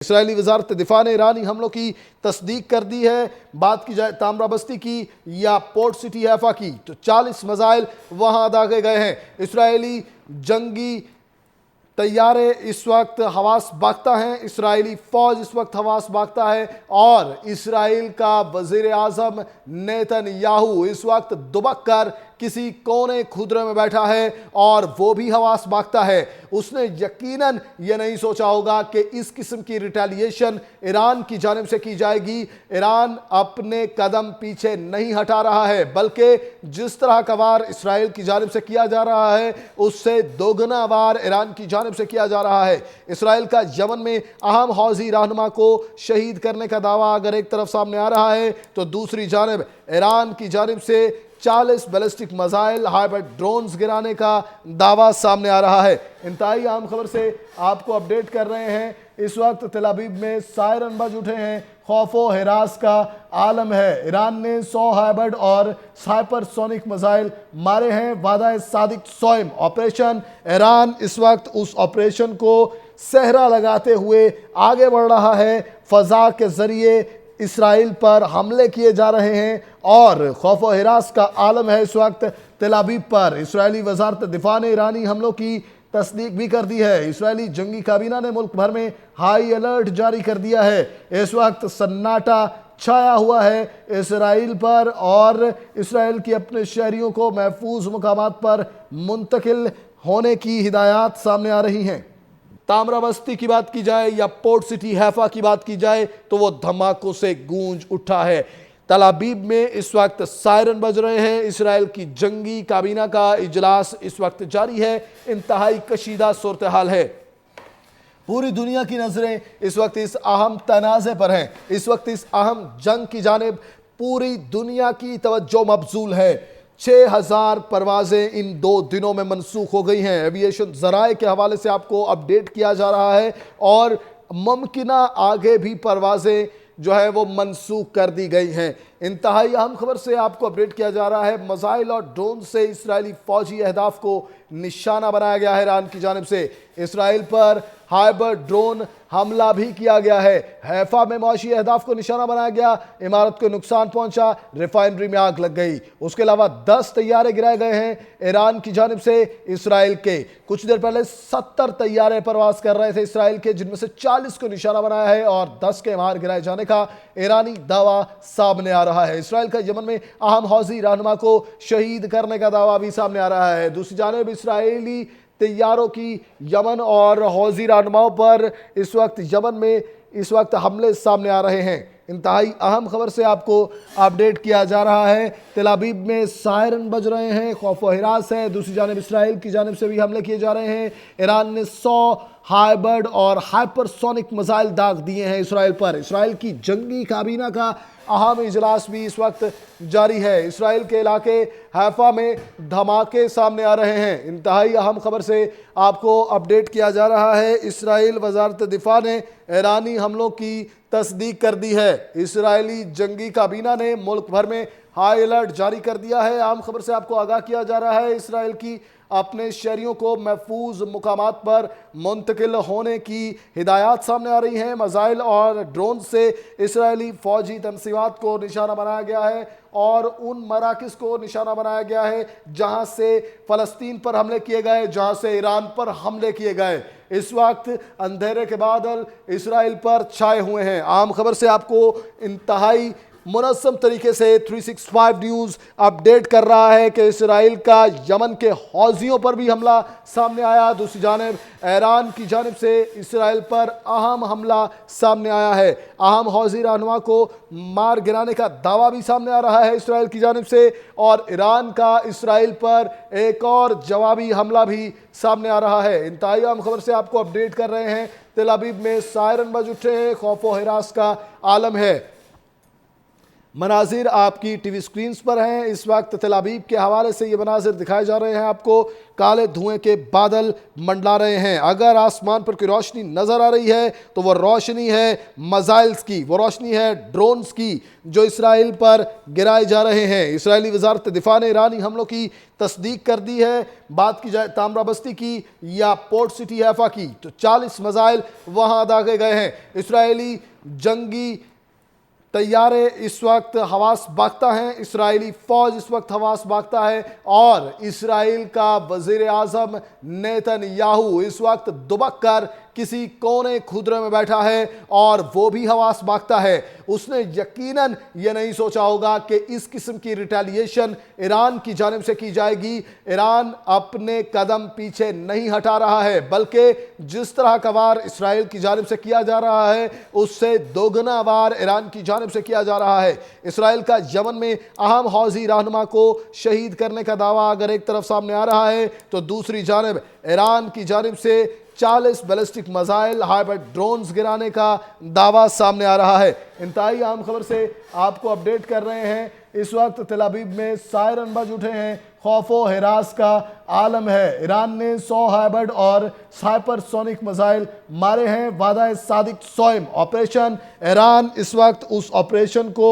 اسرائیلی وزارت دفاع نے ایرانی حملوں کی تصدیق کر دی ہے۔ بات کی جائے تامرا بستی کی یا پورٹ سٹی حیفا کی تو 40 میزائل وہاں داغے گئے ہیں۔ اسرائیلی جنگی طیارے اس وقت حواس باختہ ہیں، اسرائیلی فوج اس وقت حواس باختہ ہے، اور اسرائیل کا وزیر اعظم نیتن یاہو اس وقت دبک کر کسی کونے کھدرے میں بیٹھا ہے اور وہ بھی حواس باختہ ہے۔ اس نے یقیناً یہ نہیں سوچا ہوگا کہ اس قسم کی ریٹیلیشن ایران کی جانب سے کی جائے گی۔ ایران اپنے قدم پیچھے نہیں ہٹا رہا ہے، بلکہ جس طرح کا وار اسرائیل کی جانب سے کیا جا رہا ہے اس سے دوگنا وار ایران کی جانب سے کیا جا رہا ہے۔ اسرائیل کا یمن میں اہم حوثی رہنما کو شہید کرنے کا دعویٰ اگر ایک طرف سامنے آ رہا ہے تو دوسری جانب ایران کی جانب سے 40 بیلسٹک میزائل ہائبرڈ ڈرونز گرانے کا دعویٰ سامنے آ رہا ہے۔ انتہائی اہم خبر سے آپ کو اپڈیٹ کر رہے ہیں۔ اس وقت تل ابیب میں سائرن بج اٹھے ہیں، خوف و ہراس کا عالم ہے۔ ایران نے 100 ہائبرڈ اور ہائپر سونک میزائل مارے ہیں۔ وعدہ صادق سوئم آپریشن، ایران اس وقت اس آپریشن کو صحرا لگاتے ہوئے آگے بڑھ رہا ہے۔ فضا کے ذریعے اسرائیل پر حملے کیے جا رہے ہیں اور خوف و ہراس کا عالم ہے اس وقت تل ابیب پر۔ اسرائیلی وزارت دفاع نے ایرانی حملوں کی تصدیق بھی کر دی ہے۔ اسرائیلی جنگی کابینہ نے ملک بھر میں ہائی الرٹ جاری کر دیا ہے۔ اس وقت سناٹا چھایا ہوا ہے اسرائیل پر اور اسرائیل کی اپنے شہریوں کو محفوظ مقامات پر منتقل ہونے کی ہدایات سامنے آ رہی ہیں۔ تامرا بستی کی بات کی جائے یا پورٹ سٹی حیفا کی بات کی جائے تو وہ دھماکوں سے گونج اٹھا ہے۔ تل ابیب میں اس وقت سائرن بج رہے ہیں۔ اسرائیل کی جنگی کابینہ کا اجلاس اس وقت جاری ہے۔ انتہائی کشیدہ صورتحال ہے۔ پوری دنیا کی نظریں اس وقت اس اہم تنازع پر ہیں، اس وقت اس اہم جنگ کی جانب پوری دنیا کی توجہ مبذول ہے۔ 6000 پروازیں ان 2 دنوں میں منسوخ ہو گئی ہیں۔ ایوییشن ذرائع کے حوالے سے آپ کو اپڈیٹ کیا جا رہا ہے اور ممکنہ آگے بھی پروازیں جو ہے وہ منسوخ کر دی گئی ہیں۔ انتہائی اہم خبر سے آپ کو اپڈیٹ کیا جا رہا ہے، میزائل اور ڈرون سے اسرائیلی فوجی اہداف کو نشانہ بنایا گیا ہے۔ ایران کی جانب سے اسرائیل پر ہائبرڈ ڈرون حملہ بھی کیا گیا ہے۔ حیفا میں معاشی اہداف کو نشانہ بنایا گیا، عمارت کو نقصان پہنچا، ریفائنری میں آگ لگ گئی۔ اس کے علاوہ 10 طیارے گرائے گئے ہیں ایران کی جانب سے اسرائیل کے۔ کچھ دیر پہلے 70 طیارے پرواز کر رہے تھے اسرائیل کے، جن میں سے 40 کو نشانہ بنایا ہے اور 10 کے وہاں گرائے جانے کا ایرانی دعویٰ سامنے آ رہا ہے۔ اسرائیل کا یمن میں اہم حوثی رہنما کو شہید کرنے کا دعویٰ بھی سامنے آ رہا ہے۔ دوسری جانب اسرائیلی طیاروں کی یمن اور حوثی رہنماؤں پر اس وقت یمن میں اس وقت حملے سامنے آ رہے ہیں۔ انتہائی اہم خبر سے آپ کو اپڈیٹ کیا جا رہا ہے۔ تل ابیب میں سائرن بج رہے ہیں، خوف و ہراس ہے۔ دوسری جانب اسرائیل کی جانب سے بھی حملے کیے جا رہے ہیں۔ ایران نے 100 ہائبرڈ اور ہائپر سونک میزائل داغ دیے ہیں اسرائیل پر۔ اسرائیل کی جنگی کابینہ کا اہم اجلاس بھی اس وقت جاری ہے۔ اسرائیل کے علاقے حیفا میں دھماکے سامنے آ رہے ہیں۔ انتہائی اہم خبر سے آپ کو اپڈیٹ کیا جا رہا ہے، اسرائیل وزارت دفاع نے ایرانی حملوں کی تصدیق کر دی ہے۔ اسرائیلی جنگی کابینہ نے ملک بھر میں ہائی الرٹ جاری کر دیا ہے۔ اہم خبر سے آپ کو آگاہ کیا جا رہا ہے، اسرائیل کی اپنے شہریوں کو محفوظ مقامات پر منتقل ہونے کی ہدایات سامنے آ رہی ہیں۔ میزائل اور ڈرون سے اسرائیلی فوجی تنصیبات کو نشانہ بنایا گیا ہے اور ان مراکز کو نشانہ بنایا گیا ہے جہاں سے فلسطین پر حملے کیے گئے، جہاں سے ایران پر حملے کیے گئے۔ اس وقت اندھیرے کے بادل اسرائیل پر چھائے ہوئے ہیں۔ عام خبر سے آپ کو انتہائی منظم طریقے سے 365 نیوز اپڈیٹ کر رہا ہے کہ اسرائیل کا یمن کے حوثیوں پر بھی حملہ سامنے آیا۔ دوسری جانب ایران کی جانب سے اسرائیل پر اہم حملہ سامنے آیا ہے۔ اہم حوثی رہنما کو مار گرانے کا دعویٰ بھی سامنے آ رہا ہے اسرائیل کی جانب سے، اور ایران کا اسرائیل پر ایک اور جوابی حملہ بھی سامنے آ رہا ہے۔ انتہائی اہم خبر سے آپ کو اپڈیٹ کر رہے ہیں، تل ابیب میں سائرن بج اٹھے ہیں، خوف و ہراس کا عالم ہے۔ مناظر آپ کی ٹی وی سکرینز پر ہیں. اس وقت تل ابیب کے حوالے سے یہ مناظر دکھائے جا رہے ہیں. آپ کو کالے دھوئیں کے بادل منڈلا رہے ہیں. اگر آسمان پر کوئی روشنی نظر آ رہی ہے تو وہ روشنی ہے میزائلز کی, وہ روشنی ہے ڈرونز کی جو اسرائیل پر گرائے جا رہے ہیں. اسرائیلی وزارت دفاع نے ایرانی حملوں کی تصدیق کر دی ہے. بات کی جائے تامرا بستی کی یا پورٹ سٹی حیفا کی تو 40 میزائل وہاں داغے گئے ہیں. اسرائیلی جنگی طیارے اس وقت حواس باختہ ہیں, اسرائیلی فوج اس وقت حواس باختہ ہے, اور اسرائیل کا وزیر اعظم نیتن یاہو اس وقت دبک کر کسی کونے کھدرے میں بیٹھا ہے اور وہ بھی حواس باختہ ہے. اس نے یقیناً یہ نہیں سوچا ہوگا کہ اس قسم کی ریٹیلیشن ایران کی جانب سے کی جائے گی. ایران اپنے قدم پیچھے نہیں ہٹا رہا ہے, بلکہ جس طرح کا وار اسرائیل کی جانب سے کیا جا رہا ہے اس سے دوگنا وار ایران کی جانب سے کیا جا رہا ہے. اسرائیل کا یمن میں اہم حوثی رہنما کو شہید کرنے کا دعویٰ اگر ایک طرف سامنے آ رہا ہے تو دوسری جانب ایران کی جانب سے 40 بیلسٹک میزائل ہائبرڈ ڈرونز گرانے کا دعویٰ سامنے آ رہا ہے. انتہائی اہم خبر سے آپ کو اپڈیٹ کر رہے ہیں. اس وقت تل ابیب میں سائرن بج اٹھے ہیں, خوف و ہراس کا عالم ہے. ایران نے 100 ہائبرڈ اور ہائپر سونک میزائل مارے ہیں. وعدہ صادق سوئم آپریشن, ایران اس وقت اس آپریشن کو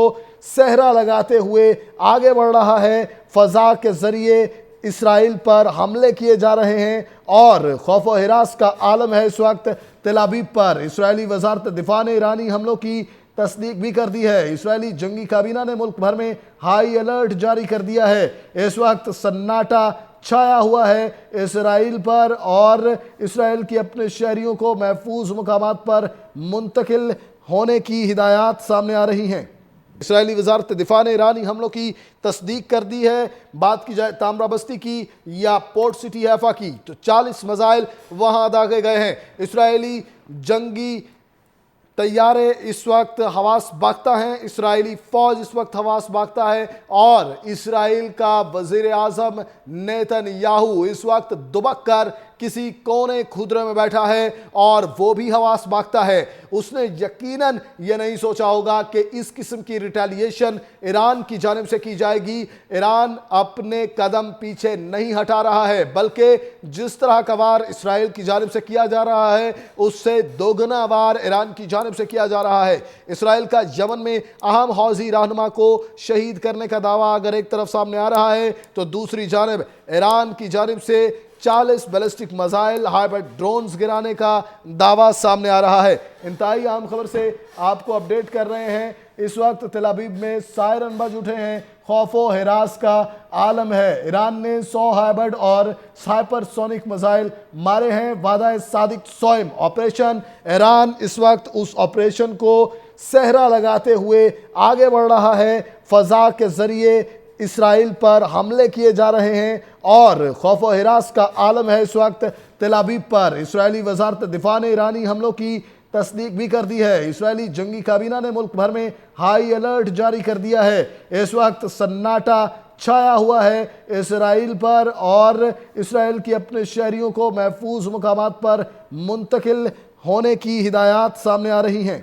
صحرا لگاتے ہوئے آگے بڑھ رہا ہے. فضا کے ذریعے اسرائیل پر حملے کیے جا رہے ہیں اور خوف و ہراس کا عالم ہے اس وقت تل ابیب پر. اسرائیلی وزارت دفاع نے ایرانی حملوں کی تصدیق بھی کر دی ہے. اسرائیلی جنگی کابینہ نے ملک بھر میں ہائی الرٹ جاری کر دیا ہے. اس وقت سناٹا چھایا ہوا ہے اسرائیل پر اور اسرائیل کی اپنے شہریوں کو محفوظ مقامات پر منتقل ہونے کی ہدایات سامنے آ رہی ہیں. اسرائیلی وزارت دفاع نے ایرانی حملوں کی تصدیق کر دی ہے. بات کی جائے تامرا بستی کی یا پورٹ سٹی حیفا کی تو 40 میزائل وہاں داغے گئے ہیں. اسرائیلی جنگی طیارے اس وقت حواس باختہ ہیں, اسرائیلی فوج اس وقت حواس باختہ ہے, اور اسرائیل کا وزیر اعظم نیتن یاہو اس وقت دبک کر کسی کونے کھدرے میں بیٹھا ہے اور وہ بھی حواس باختہ ہے. اس نے یقیناً یہ نہیں سوچا ہوگا کہ اس قسم کی ریٹیلیشن ایران کی جانب سے کی جائے گی. ایران اپنے قدم پیچھے نہیں ہٹا رہا ہے, بلکہ جس طرح کا وار اسرائیل کی جانب سے کیا جا رہا ہے اس سے دوگنا وار ایران کی جانب سے کیا جا رہا ہے. اسرائیل کا یمن میں اہم حوثی رہنما کو شہید کرنے کا دعویٰ اگر ایک طرف سامنے آ رہا ہے تو دوسری جانب ایران کی جانب سے 40 بیلسٹک میزائل ہائبرڈ ڈرونز گرانے کا دعویٰ سامنے آ رہا ہے. انتہائی اہم خبر سے آپ کو اپڈیٹ کر رہے ہیں. اس وقت تل ابیب میں سائرن بج اٹھے ہیں, خوف و ہراس کا عالم ہے. ایران نے 100 ہائبرڈ اور ہائپر سونک میزائل مارے ہیں. وعدہ صادق سوئم آپریشن, ایران اس وقت اس آپریشن کو صحرا لگاتے ہوئے آگے بڑھ رہا ہے. فضا کے ذریعے اسرائیل پر حملے کیے جا رہے ہیں اور خوف و ہراس کا عالم ہے اس وقت تل ابیب پر. اسرائیلی وزارت دفاع نے ایرانی حملوں کی تصدیق بھی کر دی ہے. اسرائیلی جنگی کابینہ نے ملک بھر میں ہائی الرٹ جاری کر دیا ہے. اس وقت سناٹا چھایا ہوا ہے اسرائیل پر اور اسرائیل کی اپنے شہریوں کو محفوظ مقامات پر منتقل ہونے کی ہدایات سامنے آ رہی ہیں.